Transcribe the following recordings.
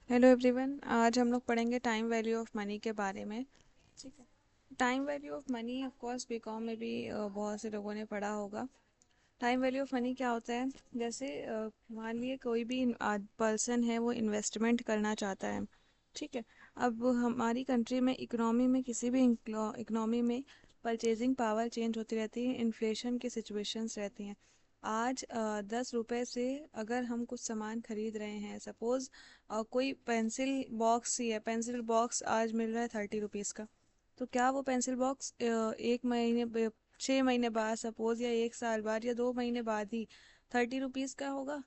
Hello everyone, आज हम लोग पढ़ेंगे टाइम वैल्यू ऑफ मनी के बारे में। ठीक है। Time value of money of course BCom में भी बहुत से लोगों ने पढ़ा होगा। टाइम वैल्यू ऑफ मनी क्या होता है? जैसे मान लिए कोई भी पर्सन है, वो इन्वेस्टमेंट करना चाहता है। ठीक है। अब हमारी कंट्री में इकोनॉमी में किसी भी इकोनॉमी में परचेजिंग पावर चेंज होती रहती है, इन्फ्लेशन की सिचुएशंस रहती हैं। आज 10 रुपए से अगर हम कुछ सामान खरीद रहे हैं, सपोज कोई पेंसिल बॉक्स ही है, पेंसिल बॉक्स आज मिल रहा है 30 रुपीज़ का। तो क्या वो पेंसिल बॉक्स 6 महीने बाद सपोज, या 1 साल बाद, या 2 महीने बाद ही 30 रुपीज़ का होगा?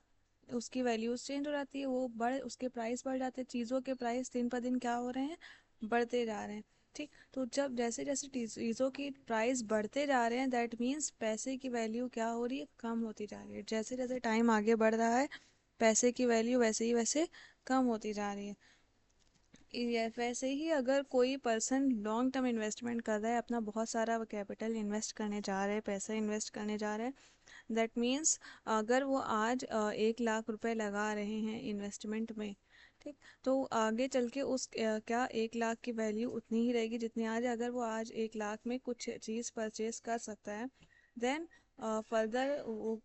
उसकी वैल्यूज चेंज हो जाती है, वो बढ़ उसके प्राइस बढ़ जाते हैं। चीज़ों के प्राइस दिन पर दिन क्या हो रहे हैं? बढ़ते जा रहे हैं। ठीक। तो जब जैसे जैसे चीज़ों की प्राइस बढ़ते जा रहे हैं, दैट मीन्स पैसे की वैल्यू क्या हो रही है? कम होती जा रही है। जैसे जैसे टाइम आगे बढ़ रहा है, पैसे की वैल्यू वैसे ही वैसे कम होती जा रही है। वैसे ही अगर कोई पर्सन लॉन्ग टर्म इन्वेस्टमेंट कर रहा है, अपना बहुत सारा कैपिटल इन्वेस्ट करने जा रहे हैं, पैसा इन्वेस्ट करने जा रहे हैं, दैट मीन्स अगर वो आज 1 लाख रुपए लगा रहे हैं इन्वेस्टमेंट में, ठीक, तो आगे चल के उस क्या 1 लाख की वैल्यू उतनी ही रहेगी जितनी आज है? अगर वो आज 1 लाख में कुछ चीज़ परचेज कर सकता है, देन फर्दर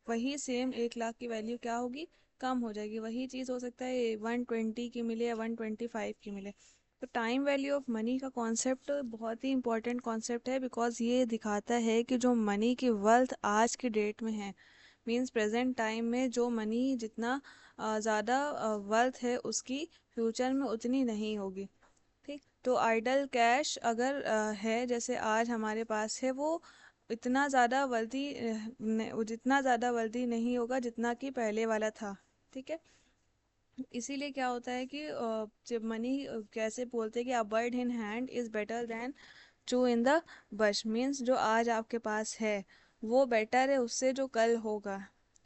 वही सेम 1 लाख की वैल्यू क्या होगी? कम हो जाएगी। वही चीज़ हो सकता है 120 की मिले या 125 की मिले। तो टाइम वैल्यू ऑफ मनी का कॉन्सेप्ट बहुत ही इंपॉर्टेंट कॉन्सेप्ट है, बिकॉज ये दिखाता है कि जो मनी की वेल्थ आज की डेट में है, मींस प्रेजेंट टाइम में जो मनी जितना ज़्यादा वर्थ है, उसकी फ्यूचर में उतनी नहीं होगी। ठीक। तो आइडल कैश अगर है, जैसे आज हमारे पास है, वो इतना ज़्यादा वर्दी जितना ज़्यादा वर्दी नहीं होगा जितना कि पहले वाला था। ठीक है। इसीलिए क्या होता है कि जब मनी, कैसे बोलते हैं कि a bird in hand is better than two in the bush, means जो आज आपके पास है वो बेटर है उससे जो कल होगा।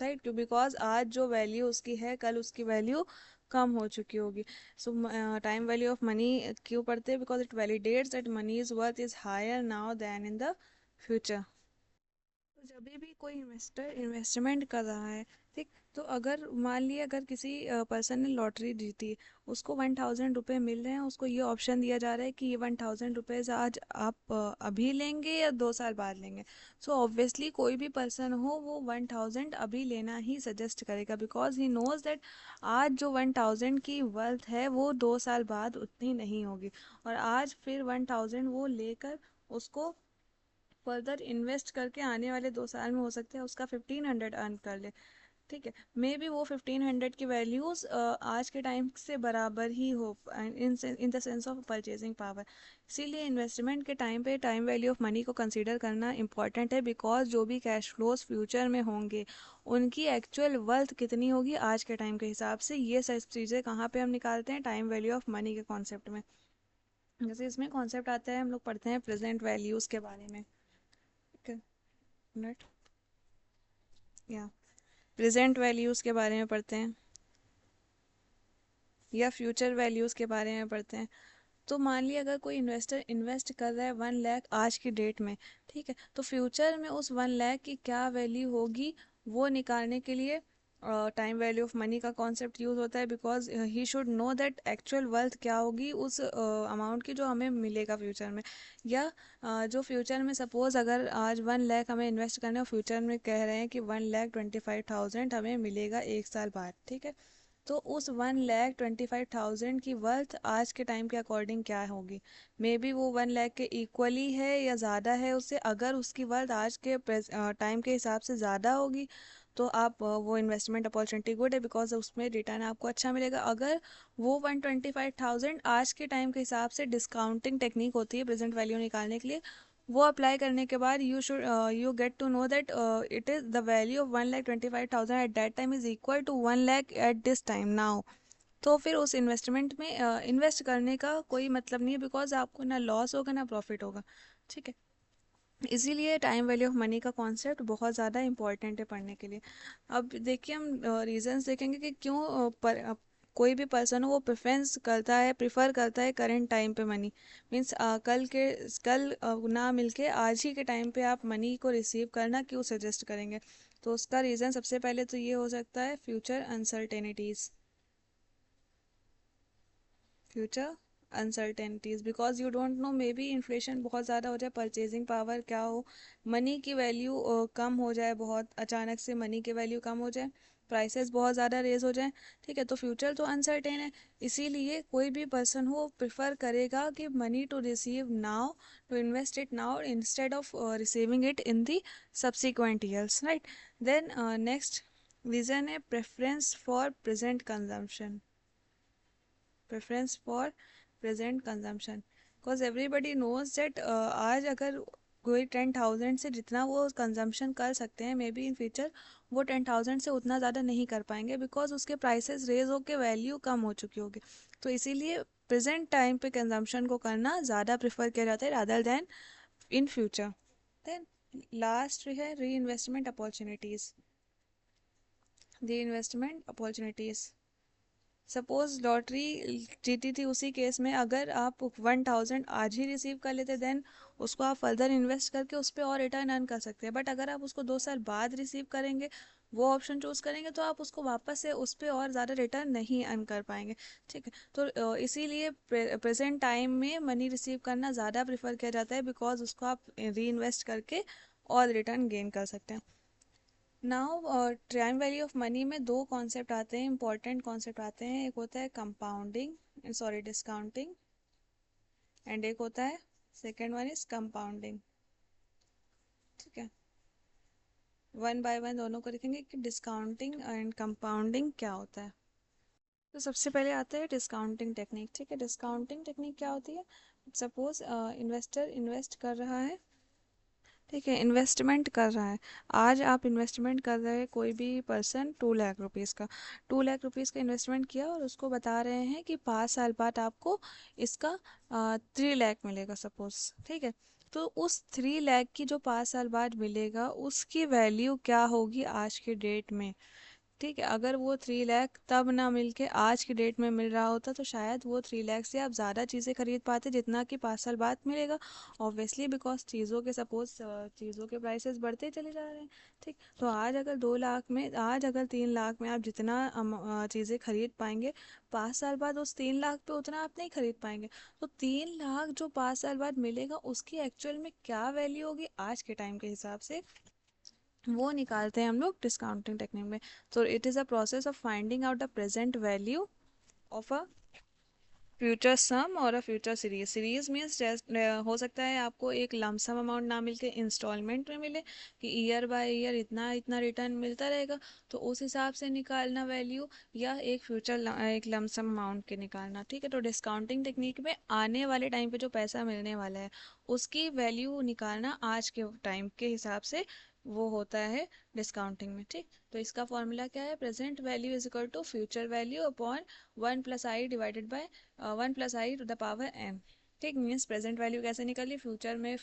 राइट। बिकॉज आज जो वैल्यू उसकी है, कल उसकी वैल्यू कम हो चुकी होगी। So time value of money क्यों पढ़ते हैं? Because it validates that money is worth is higher now than in the future. तो जब भी कोई इन्वेस्टर इन्वेस्टमेंट कर रहा है, ठीक, तो अगर मान लिया अगर किसी पर्सन ने लॉटरी जीती, उसको 1,000 रुपये मिल रहे हैं, उसको ये ऑप्शन दिया जा रहा है कि ये 1,000 रुपये आज आप अभी लेंगे या 2 साल बाद लेंगे। सो ऑब्वियसली कोई भी पर्सन हो, वो 1,000 अभी लेना ही सजेस्ट करेगा, बिकॉज ही नोज दैट आज जो 1,000 की वेल्थ है वो 2 साल बाद उतनी नहीं होगी। और आज फिर 1,000 वो लेकर उसको फर्दर इन्वेस्ट करके आने वाले 2 साल में हो सकता है उसका 1,500 अर्न कर ले। ठीक है। मे बी वो 1,500 की वैल्यूज आज के टाइम से बराबर ही हो, in the sense of purchasing power. इसीलिए इन्वेस्टमेंट के टाइम पे टाइम वैल्यू ऑफ मनी को कंसीडर करना इंपॉर्टेंट है, बिकॉज जो भी कैश फ्लोज फ्यूचर में होंगे, उनकी एक्चुअल वेल्थ कितनी होगी आज के टाइम के हिसाब से, ये सब चीज़ें कहाँ पे हम निकालते हैं? टाइम वैल्यू ऑफ मनी के कॉन्सेप्ट में। जैसे इसमें कॉन्सेप्ट आता है, हम लोग पढ़ते हैं प्रेजेंट वैल्यूज़ के बारे में। ठीक है। मिनट। या प्रेजेंट वैल्यूज़ के बारे में पढ़ते हैं, या फ्यूचर वैल्यूज़ के बारे में पढ़ते हैं। तो मान लिया अगर कोई इन्वेस्टर इन्वेस्ट कर रहा है 1 लाख आज की डेट में, ठीक है, तो फ्यूचर में उस 1 लाख की क्या वैल्यू होगी, वो निकालने के लिए टाइम वैल्यू ऑफ मनी का कॉन्सेप्ट यूज़ होता है, because he should know that actual wealth क्या होगी उस अमाउंट की जो हमें मिलेगा फ्यूचर में। या जो फ्यूचर में सपोज अगर आज 1 लाख हमें इन्वेस्ट करना है, फ्यूचर में कह रहे हैं कि 1,25,000 हमें मिलेगा 1 साल बाद। ठीक है। तो उस 1,25,000 की वर्थ आज के टाइम के अकॉर्डिंग क्या होगी? मे बी वो 1 लाख के इक्वली है या ज़्यादा है उससे। अगर उसकी वर्थ आज के टाइम के हिसाब से ज़्यादा होगी, तो आप वो इन्वेस्टमेंट अपॉर्चुनिटी गुड है, बिकॉज उसमें रिटर्न आपको अच्छा मिलेगा। अगर वो 125,000 आज के टाइम के हिसाब से, डिस्काउंटिंग टेक्निक होती है प्रेजेंट वैल्यू निकालने के लिए, वो अप्लाई करने के बाद you get to know that it is the value of 1,25,000 at that time is equal to 1 lakh at this time now. तो फिर उस इन्वेस्टमेंट में इन्वेस्ट करने का कोई मतलब नहीं है, बिकॉज आपको ना लॉस होगा ना प्रॉफिट होगा। ठीक है। इसीलिए टाइम वैल्यू ऑफ मनी का कॉन्सेप्ट बहुत ज़्यादा इंपॉर्टेंट है पढ़ने के लिए। अब देखिए, हम रीजंस देखेंगे कि क्यों कोई भी पर्सन हो वो प्रेफर करता है करंट टाइम पे मनी, मीन्स कल ना मिलके आज ही के टाइम पे आप मनी को रिसीव करना क्यों सजेस्ट करेंगे? तो उसका रीज़न सबसे पहले तो ये हो सकता है future uncertainties. Future uncertainties, because you don't know, may be inflation बहुत ज़्यादा हो जाए, परचेजिंग पावर क्या हो, मनी की वैल्यू कम हो जाए, बहुत अचानक से मनी की वैल्यू कम हो जाए, प्राइसेस बहुत ज़्यादा रेज हो जाए। ठीक है, तो फ्यूचर तो अनसर्टेन है, इसीलिए कोई भी पर्सन हो प्रिफर करेगा कि money to receive now, to invest it now instead of receiving it in the subsequent years, right. Then next reason है preference for present consumption, preference for present consumption, because everybody knows that आज अगर कोई 10,000 से जितना वो consumption कर सकते हैं, मे बी इन फ्यूचर वो 10,000 से उतना ज़्यादा नहीं कर पाएंगे, बिकॉज उसके प्राइसेस रेज होकर वैल्यू कम हो चुकी होगी। तो इसीलिए प्रेजेंट टाइम पे कंजम्पशन को करना ज़्यादा प्रेफर किया जाता है rather than in future. Then last है reinvestment opportunities, reinvestment opportunities. Suppose lottery जीती थी, उसी केस में अगर आप 1,000 आज ही रिसीव कर लेते, देन उसको आप फर्दर इन्वेस्ट करके उस पर और रिटर्न अर्न कर सकते हैं। बट अगर आप उसको 2 साल बाद रिसीव करेंगे, वो ऑप्शन चूज करेंगे, तो आप उसको वापस से उस पर और ज़्यादा रिटर्न नहीं अर्न कर पाएंगे। ठीक है, तो इसीलिए प्रेजेंट टाइम में मनी रिसीव करना ज़्यादा प्रेफर किया जाता है, बिकॉज उसको आप री इन्वेस्ट करके और रिटर्न गेन कर सकते हैं। Now time value of money में दो कॉन्सेप्ट आते हैं, इंपॉर्टेंट कॉन्सेप्ट आते हैं, एक होता है कंपाउंडिंग, सॉरी डिस्काउंटिंग, एंड एक होता है सेकेंड वन इज कंपाउंडिंग। ठीक है, वन बाय वन दोनों को देखेंगे कि डिस्काउंटिंग एंड कंपाउंडिंग क्या होता है। तो सबसे पहले आता है डिस्काउंटिंग टेक्निक। ठीक है, डिस्काउंटिंग टेक्निक क्या होती है, सपोज इन्वेस्टर इन्वेस्ट कर रहा है, ठीक है, इन्वेस्टमेंट कर रहा है, आज आप इन्वेस्टमेंट कर रहे हैं, कोई भी पर्सन 2 लाख रुपीज़ का, 2 लाख रुपीज़ का इन्वेस्टमेंट किया और उसको बता रहे हैं कि 5 साल बाद आपको इसका 3 लाख मिलेगा सपोज। ठीक है, तो उस 3 लाख की जो 5 साल बाद मिलेगा, उसकी वैल्यू क्या होगी आज के डेट में। ठीक है, अगर वो 3 लाख तब ना मिल के आज की डेट में मिल रहा होता, तो शायद वो 3 लाख से आप ज़्यादा चीज़ें खरीद पाते जितना कि 5 साल बाद मिलेगा। ऑब्वियसली, बिकॉज चीज़ों के सपोज चीज़ों के प्राइसेस बढ़ते चले जा रहे हैं। ठीक, तो आज अगर 2 लाख में, आज अगर 3 लाख में आप जितना चीज़ें खरीद पाएंगे, 5 साल बाद उस 3 लाख पे उतना आप नहीं खरीद पाएंगे। तो 3 लाख जो 5 साल बाद मिलेगा, उसकी एक्चुअल में क्या वैल्यू होगी आज के टाइम के हिसाब से, वो निकालते हैं हम लोग डिस्काउंटिंग टेक्निक में। तो it is a process of finding out the present value of a future sum और a future series. Series means हो सकता है आपको एक लमसम अमाउंट ना मिलके इंस्टॉलमेंट में मिले, कि ईयर बाय ईयर इतना इतना रिटर्न मिलता रहेगा, तो उस हिसाब से निकालना वैल्यू, या एक फ्यूचर एक लमसम अमाउंट के निकालना। ठीक है, तो डिस्काउंटिंग टेक्निक में आने वाले टाइम पे जो पैसा मिलने वाला है, उसकी वैल्यू निकालना आज के टाइम के हिसाब से, वो होता है डिस्काउंटिंग में। ठीक, तो इसका फॉर्मूला क्या है, present value is equal to future value upon 1 + i divided by 1 + i⁴ ठीक, मीन्स प्रेजेंट वैल्यू कैसे निकली, फ्यूचर में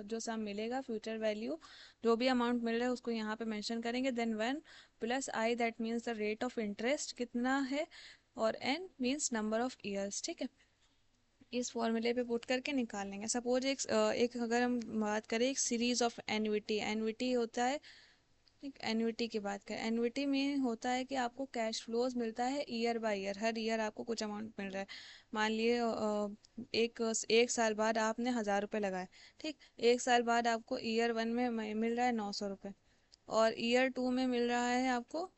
जो सम मिलेगा, फ्यूचर वैल्यू जो भी अमाउंट मिल रहा है उसको यहाँ पे मेंशन करेंगे, then 1 + i, that means the rate of interest कितना है, और n means number of years. ठीक है, इस फॉर्मूले पे पुट करके निकाल लेंगे। सपोज एक अगर हम बात करें एक सीरीज ऑफ एन्युटी, एन्युटी होता है, एक एन्युटी की बात करें, एन्युटी में होता है कि आपको कैश फ्लोज मिलता है year by year, her year आपको कुछ अमाउंट मिल रहा है। मान लिए एक एक साल बाद आपने 1,000 रुपये लगाए, ठीक, एक साल बाद आपको ईयर वन में मिल रहा है 900 रुपये, और ईयर टू में मिल रहा है आपको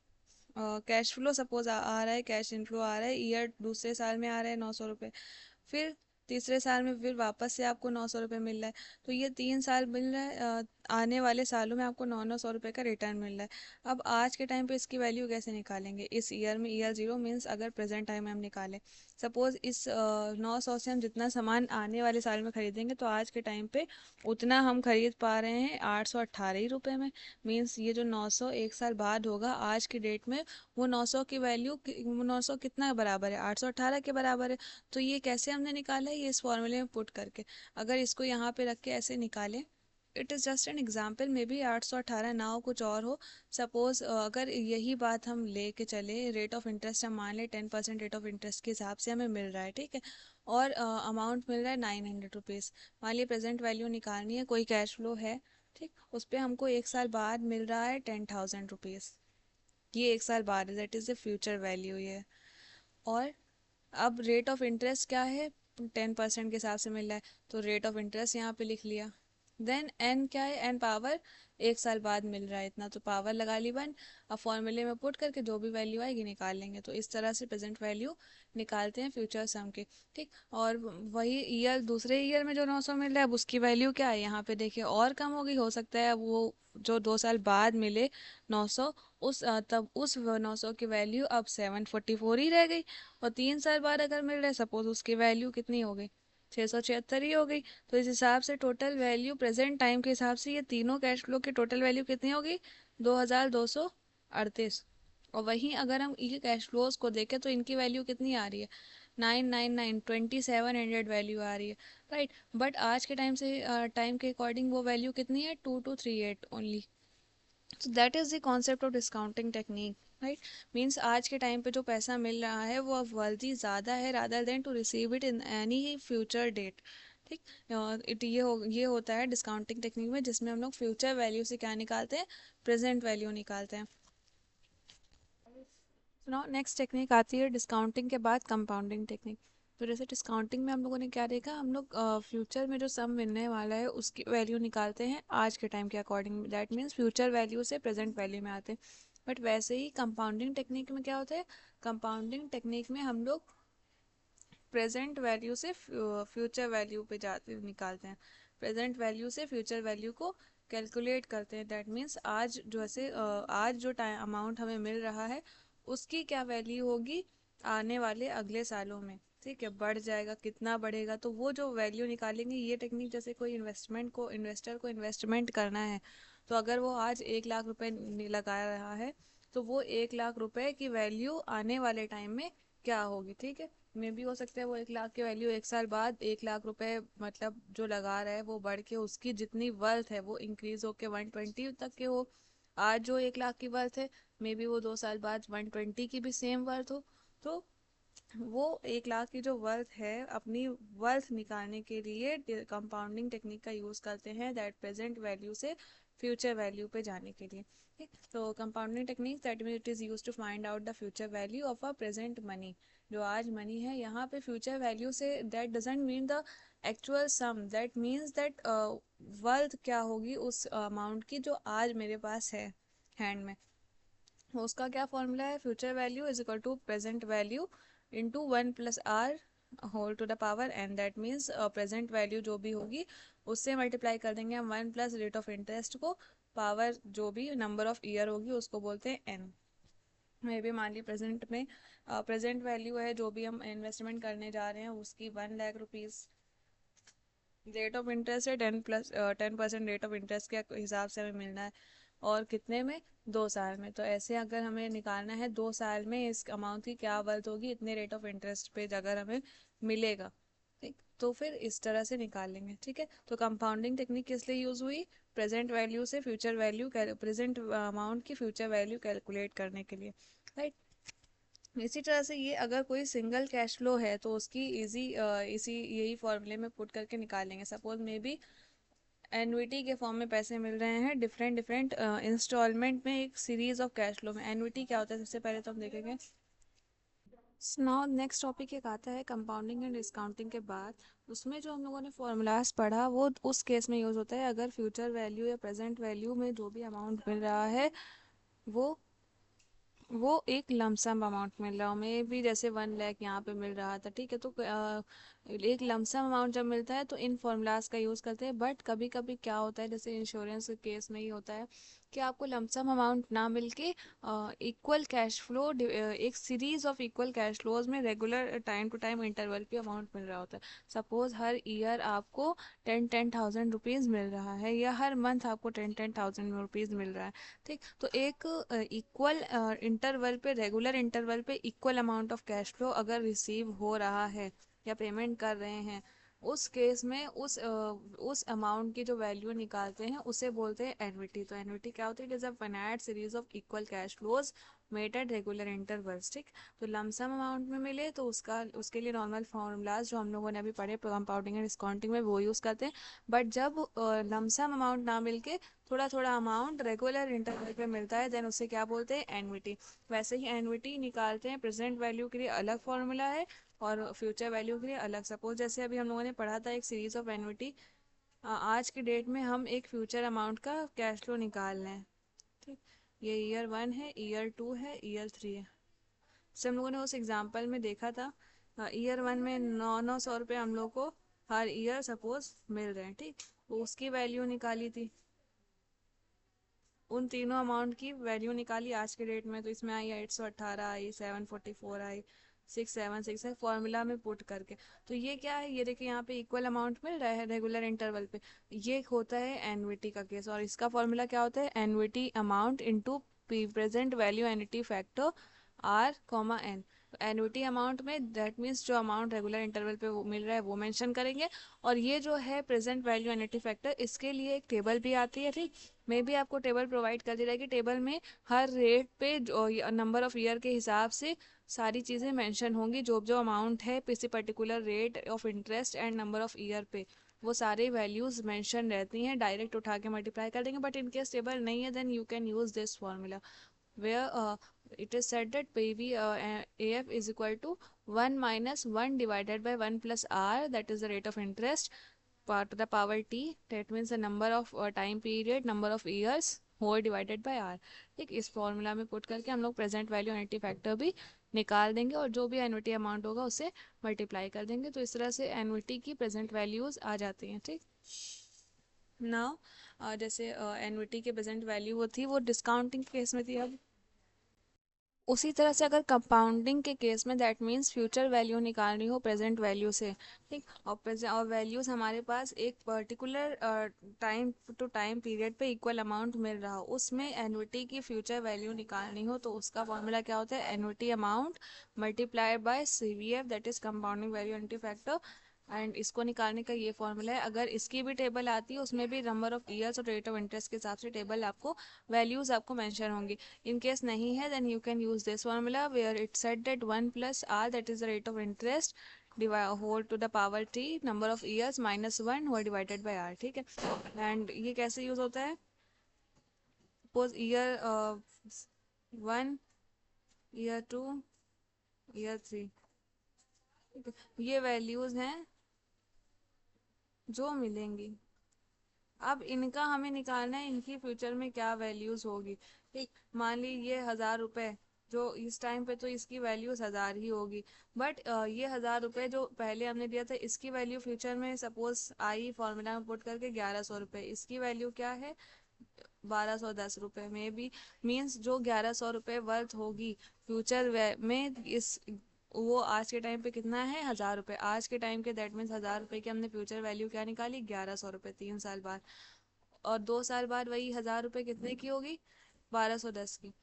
कैश फ्लो, सपोज आ रहा है, कैश इनफ्लो आ रहा है, ईयर दूसरे साल में आ रहा है 900 रुपये, फिर तीसरे साल में फिर वापस से आपको 900 रुपये मिल रहा है, तो ये 3 साल मिल रहा है, आने वाले सालों में आपको 900 रुपये का रिटर्न मिल रहा है। अब आज के टाइम पे इसकी वैल्यू कैसे निकालेंगे, इस ईयर में, ईयर जीरो मीन्स अगर प्रेजेंट टाइम में हम निकालें, सपोज इस 900 से हम जितना सामान आने वाले साल में खरीदेंगे, तो आज के टाइम पे उतना हम खरीद पा रहे हैं 818 रुपये में, मीन्स ये जो 900 एक साल बाद होगा आज की डेट में, वो 900 की वैल्यू, 900 कितना बराबर है, 818 के बराबर है। तो ये कैसे हमने निकाला है, ये इस फॉर्मूले में पुट करके, अगर इसको यहाँ पे रख के ऐसे निकालें, it is just an example, may be 818 ना हो, कुछ और हो। सपोज अगर यही बात हम ले के चले, रेट ऑफ इंटरेस्ट हम मान लें 10% रेट ऑफ इंटरेस्ट के हिसाब से हमें मिल रहा है, ठीक है, और अमाउंट मिल रहा है 900 रुपीज़। मान लीजिए प्रेजेंट वैल्यू निकालनी है, कोई कैश फ्लो है, ठीक, उस पर हमको एक साल बाद मिल रहा है 10,000 रुपीज़, ये एक साल बाद है, that is the future value ये। और अब रेट ऑफ इंटरेस्ट क्या है, 10% के हिसाब से मिल रहा है, तो रेट ऑफ इंटरेस्ट यहाँ पे लिख लिया। देन एन क्या है, एन पावर 1 साल बाद मिल रहा है इतना, तो पावर लगा ली 1। अब फॉर्मूले में पुट करके जो भी वैल्यू आएगी निकाल लेंगे। तो इस तरह से प्रेजेंट वैल्यू निकालते हैं फ्यूचर सम के। ठीक, और वही ईयर, दूसरे ईयर में जो 900 मिल रहा है अब उसकी वैल्यू क्या है, यहाँ पे देखिए और कम होगी, हो सकता है वो जो 2 साल बाद मिले 900, तब उस 900 की वैल्यू अब 744 ही रह गई। और 3 साल बाद अगर मिल रहा है सपोज, उसकी वैल्यू कितनी हो गई, 676 ही हो गई। तो इस हिसाब से टोटल वैल्यू प्रेजेंट टाइम के हिसाब से ये तीनों कैश फ्लो की टोटल वैल्यू कितनी होगी, 2238। और वहीं अगर हम ये कैश फ्लोज को देखें तो इनकी वैल्यू कितनी आ रही है, 999, 2700 वैल्यू आ रही है, राइट। बट आज के टाइम से टाइम के अकॉर्डिंग वो वैल्यू कितनी है, 2238 ओनली। तो that is the concept of discounting technique, right. Means आज के टाइम पे जो पैसा मिल रहा है वो अब वर्दी ज़्यादा है rather than to receive it in any future date. ठीक, ये होता है डिस्काउंटिंग टेक्निक में, जिसमें हम लोग फ्यूचर वैल्यू से क्या निकालते हैं, प्रेजेंट वैल्यू निकालते हैं। नाउ नेक्स्ट टेक्निक आती है डिस्काउंटिंग के बाद कंपाउंडिंग टेक्निक। तो जैसे डिस्काउंटिंग में हम लोगों ने क्या देखा, हम लोग फ्यूचर में जो सम मिलने वाला है उसकी वैल्यू निकालते हैं आज के टाइम के according, that means future value से प्रेजेंट वैल्यू में आते हैं। बट वैसे ही कंपाउंडिंग टेक्निक में क्या होता है, कंपाउंडिंग टेक्निक में हम लोग प्रेजेंट वैल्यू से फ्यूचर वैल्यू पे जाते निकालते हैं, प्रेजेंट वैल्यू से फ्यूचर वैल्यू को कैलकुलेट करते हैं। दैट मीन्स आज जो ऐसे आज जो टाइम अमाउंट हमें मिल रहा है उसकी क्या वैल्यू होगी आने वाले अगले सालों में। ठीक है, बढ़ जाएगा, कितना बढ़ेगा, तो वो जो वैल्यू निकालेंगे। ये टेक्निक जैसे कोई इन्वेस्टर को इन्वेस्टमेंट करना है, तो अगर वो आज 1 लाख रुपए लगा रहा है तो वो 1 लाख रुपए की वैल्यू आने वाले टाइम में क्या होगी। ठीक है, में भी हो सकता है वो 1 लाख की वैल्यू 1 साल बाद 1 लाख रुपए मतलब जो लगा रहा है वो बढ़ के उसकी जितनी वर्थ है वो इंक्रीज होके 120 तक के हो। आज जो 1 लाख की वर्थ है मे बी वो 2 साल बाद 120 की भी सेम वर्थ हो। तो वो 1 लाख की जो वर्थ है अपनी वर्थ निकालने के लिए कंपाउंडिंग टेक्निक का यूज़ करते हैं, दैट प्रेजेंट वैल्यू से फ्यूचर वैल्यू पे जाने के लिए। ठीक, तो compounding technique that mean it is use to find out the future value of a present money. जो आज मनी है यहाँ पे फ्यूचर वैल्यू से that doesn't mean the actual sum, that means that worth क्या होगी उस अमाउंट की जो आज मेरे पास है हैंड में। उसका क्या फॉर्मूला है, future value is equal to present value into 1 + r whole to the power n. That means present value जो भी होगी उससे मल्टीप्लाई कर देंगे हम 1 + रेट ऑफ इंटरेस्ट को, पावर जो भी नंबर ऑफ ईयर होगी उसको बोलते हैं एन। मे भी मान ली प्रेजेंट में प्रेजेंट वैल्यू है जो भी हम इन्वेस्टमेंट करने जा रहे हैं उसकी 1 lakh rupees, rate of interest है 10% रेट ऑफ इंटरेस्ट के हिसाब से हमें मिलना है, और कितने में, 2 साल में। तो ऐसे अगर हमें निकालना है 2 साल में इस अमाउंट की क्या वर्थ होगी इतने रेट ऑफ इंटरेस्ट पे अगर हमें मिलेगा। ठीक, तो फिर इस तरह से निकाल लेंगे। ठीक है, तो कंपाउंडिंग टेक्निक किस लिए यूज़ हुई, प्रेजेंट वैल्यू से फ्यूचर वैल्यू, प्रेजेंट अमाउंट की फ्यूचर वैल्यू कैलकुलेट करने के लिए, राइट। इसी तरह से ये अगर कोई सिंगल कैश फ्लो है तो उसकी इसी यही फॉर्मूले में पुट करके निकालेंगे। सपोज मे बी एन्युटी के फॉर्म में पैसे मिल रहे हैं डिफरेंट डिफरेंट इंस्टॉलमेंट में एक सीरीज ऑफ कैश फ्लो में। एन्युटी क्या होता है सबसे पहले तो हम देखेंगे। नाउ नेक्स्ट टॉपिक एक आता है कंपाउंडिंग एंड डिस्काउंटिंग के बाद। उसमें जो हम लोगों ने फॉर्मूलाज पढ़ा वो उस केस में यूज़ होता है अगर फ्यूचर वैल्यू या प्रेजेंट वैल्यू में जो भी अमाउंट मिल रहा है वो वो एक लमसम अमाउंट मिल रहा हो। में भी जैसे 1 लाख यहाँ पे मिल रहा था, ठीक है। तो एक लमसम अमाउंट जब मिलता है तो इन फॉर्मूलाज का यूज़ करते हैं। बट कभी कभी क्या होता है जैसे इंश्योरेंस के केस में ही होता है कि आपको लमसम अमाउंट ना मिलके इक्वल कैश फ्लो, एक series of equal cash flows में regular time to time interval पे अमाउंट मिल रहा होता है। सपोज हर ईयर आपको 10,000 रुपीज़ मिल रहा है या हर मंथ आपको 10,000 रुपीज़ मिल रहा है। ठीक, तो एक इक्वल इंटरवल पे, रेगुलर इंटरवल पे equal amount of cash flow अगर रिसीव हो रहा है या पेमेंट कर रहे हैं, उस केस में उस अमाउंट की जो वैल्यू निकालते हैं उसे बोलते हैं एन्युटी। तो एन्युटी क्या होती है, it is a finite series of equal cash flows met at regular intervals, ठीक। तो लमसम अमाउंट में मिले तो उसके लिए नॉर्मल फॉर्मूलाज जो हम लोगों ने अभी पढ़े कंपाउंडिंग एंड डिस्काउंटिंग में वो यूज़ करते हैं। बट जब लमसम अमाउंट ना मिलके थोड़ा थोड़ा अमाउंट रेगुलर इंटरवल पे मिलता है, देन उसे क्या बोलते हैं, एन्युटी। वैसे ही एन्युटी निकालते हैं, प्रेजेंट वैल्यू के लिए अलग फॉर्मूला है और फ्यूचर वैल्यू के लिए अलग। सपोज जैसे अभी हम लोगों ने पढ़ा था एक सीरीज ऑफ एन्युटी, आज के डेट में हम एक फ्यूचर अमाउंट का कैश फ्लो निकाल रहे हैं, ठीक। ये ईयर 1 है, ईयर 2 है, ईयर 3 है। जैसे हम लोगों ने उस एग्जाम्पल में देखा था, ईयर 1 में 900 रुपये हम लोग को हर ईयर सपोज मिल रहे हैं, ठीक। तो उसकी वैल्यू निकाली थी, उन तीनों अमाउंट की वैल्यू निकाली आज के डेट में, तो इसमें आई 818 आई, 744 आई, 676 है, फॉर्मूला में पुट करके। तो ये क्या है, ये देखिए यहाँ पे इक्वल अमाउंट मिल रहा है रेगुलर इंटरवल पे। ये होता है एन्युटी का केस, और इसका फॉर्मूला क्या होता है, annuity amount into present value annuity factor r comma n. Annuity amount में दैट मीन्स जो अमाउंट रेगुलर इंटरवल पे वो मिल रहा है वो मेंशन करेंगे। और ये जो है प्रेजेंट वैल्यू एन्युटी फैक्टर, इसके लिए एक टेबल भी आती है, ठीक। मैं भी आपको टेबल प्रोवाइड कर दी रहेगी। टेबल में हर रेट पे नंबर ऑफ ईयर के हिसाब से सारी चीज़ें मेंशन होंगी, जो जो अमाउंट है किसी particular rate of interest and number of year पे, वो सारे वैल्यूज मेंशन रहती हैं। डायरेक्ट उठा के मल्टीप्लाई कर देंगे, बट इन केस टेबल नहीं है then you can use this formula where it is said that PV AF is equal to 1 minus 1 divided by 1 plus R, that is the rate of interest, to the power T, that means the number of time period, number of years whole divided by R, ठीक। इस formula में put करके हम लोग present value annuity factor भी निकाल देंगे और जो भी एन्युटी अमाउंट होगा उसे मल्टीप्लाई कर देंगे। तो इस तरह से एन्युटी की प्रेजेंट वैल्यूज आ जाती हैं, ठीक। नाउ जैसे एन्युटी की प्रेजेंट वैल्यू वो थी, वो डिस्काउंटिंग केस में थी। अब उसी तरह से अगर कंपाउंडिंग के केस में दैट मीन्स फ्यूचर वैल्यू निकालनी हो प्रेजेंट वैल्यू से, ठीक। और वैल्यूज हमारे पास एक particular time to time period पे इक्वल अमाउंट मिल रहा हो, उसमें एन्युटी की फ्यूचर वैल्यू निकालनी हो, तो उसका फॉर्मूला क्या होता है, annuity amount multiplied by CVF, that is compounding value annuity factor. And इसको निकालने का ये फॉर्मूला है। अगर इसकी भी टेबल आती है, उसमें भी नंबर ऑफ ईयर्स और रेट ऑफ इंटरेस्ट के हिसाब से टेबल आपको वैल्यूज आपको मेंशन होंगी। in case nahi hai then you can use this formula where it said that 1 plus r, that is the rate of interest, divide whole to the power t, number of years minus 1 whole divided by r, ठीक है। And ये कैसे use होता है, suppose year 1, year 2, year 3, ये values हैं जो मिलेंगी। अब इनका हमें निकालना है, इनकी फ्यूचर में क्या वैल्यूज होगी, ठीक। मान ली ये 1000 रुपए, जो इस टाइम पे तो इसकी वैल्यूज 1000 ही होगी, बट ये 1000 रुपए जो पहले हमने दिया था इसकी वैल्यू फ्यूचर में सपोज आई फॉर्मूला में पुट करके 1100 रुपए, इसकी वैल्यू क्या है, 1210 रुपए में भी। मीन्स जो 1100 रुपए वर्थ होगी फ्यूचर में, इस वो आज के टाइम पे कितना है, 1000 रुपए आज के टाइम के, दैट मीन्स 1000 रुपए की हमने फ्यूचर वैल्यू क्या निकाली, 1100 रुपए 3 साल बाद। और 2 साल बाद वही 1000 रुपए कितने की होगी, 1210 की।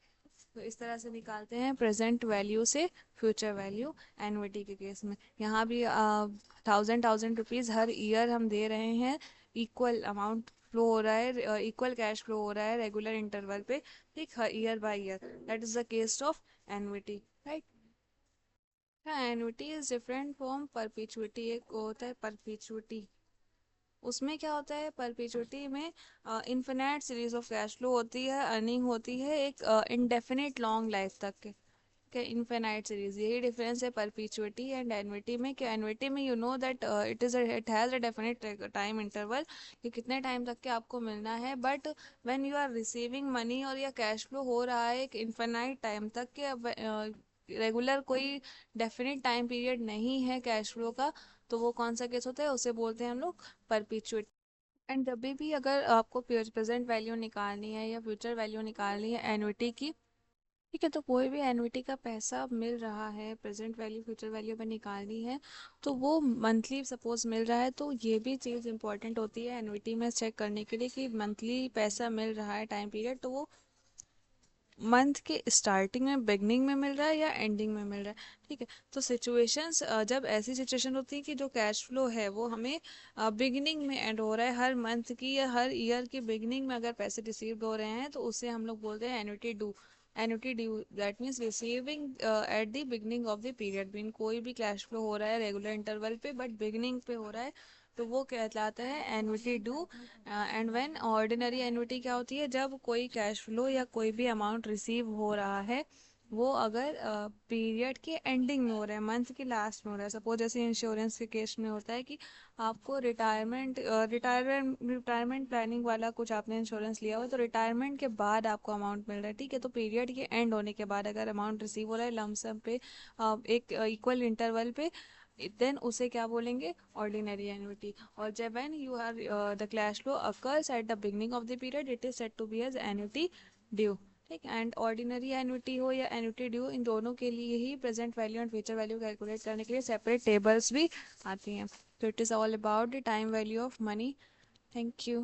तो इस तरह से निकालते हैं प्रेजेंट वैल्यू से फ्यूचर वैल्यू एन्युटी के केस में। यहाँ भी 1000 रुपीज़ हर ईयर हम दे रहे हैं, इक्वल अमाउंट फ्लो हो रहा है, इक्वल कैश फ्लो हो रहा है रेगुलर इंटरवल पे, ठीक, हर year by year. That is the case of annuity, right. Annuity is different from perpetuity. एक होता है परपेचुइटी, उसमें क्या होता है, परपेचुइटी में infinite series of cash flow होती है, अर्निंग होती है एक इनडेफिनिट लॉन्ग लाइफ तक के इनफिनाइट सीरीज। यही डिफरेंस है परपेचुइटी एंड एन्युटी में, कि एन्युटी में you know that it has a definite time interval, कि कितने टाइम तक के आपको मिलना है। But when you are receiving money और या कैश फ्लो हो रहा है एक इनफिनाइट टाइम तक के, रेगुलर कोई डेफिनेट टाइम पीरियड नहीं है कैश फ्लो का, तो वो कौन सा केस होता है, उसे बोलते हैं हम लोग परपेचुइटी। एंड जब भी अगर आपको प्रेजेंट वैल्यू निकालनी है या फ्यूचर वैल्यू निकालनी है एन्युटी की, ठीक है, तो कोई भी एन्युटी का पैसा मिल रहा है, प्रेजेंट वैल्यू फ्यूचर वैल्यू में निकालनी है, तो वो मंथली सपोज मिल रहा है, तो ये भी चीज़ इंपॉर्टेंट होती है एन्युटी में चेक करने के लिए कि मंथली पैसा मिल रहा है टाइम पीरियड, तो वो मंथ के स्टार्टिंग में बिगनिंग में मिल रहा है या एंडिंग में मिल रहा है, ठीक है। तो सिचुएशंस, जब ऐसी सिचुएशन होती है कि जो कैश फ्लो है वो हमें बिगिनिंग में एंड हो रहा है, हर मंथ की या हर ईयर की बिगिनिंग में अगर पैसे रिसीव हो रहे हैं, तो उसे हम लोग बोलते हैं annuity due, annuity due that means receiving eight the beginning of the period. Mean कोई भी कैश फ्लो हो रहा है रेगुलर इंटरवल पे बट बिगनिंग पे हो रहा है तो वो कहलाता है annuity due. And when ordinary annuity क्या होती है, जब कोई कैश फ्लो या कोई भी अमाउंट रिसीव हो रहा है वो अगर पीरियड के एंडिंग में हो रहा है, मंथ के लास्ट में हो रहा है। सपोज जैसे इंश्योरेंस के केस में होता है कि आपको रिटायरमेंट प्लानिंग वाला कुछ आपने इंश्योरेंस लिया हुआ है तो रिटायरमेंट के बाद आपको अमाउंट मिल रहा है, ठीक है। तो पीरियड के एंड होने के बाद अगर अमाउंट रिसीव हो रहा है लमसम पे एक इक्वल इंटरवल पे, देन उसे क्या बोलेंगे, ऑर्डिनरी एन्युटी। और जब when you are the cash flow occurs at the beginning of the period it is said to be as annuity due, ठीक। एंड ऑर्डिनरी एन्युटी हो या एन्युटी ड्यू, इन दोनों के लिए ही present value and future value calculate करने के लिए सेपरेट टेबल्स भी आती हैं। So it is all about the time value of money. Thank you.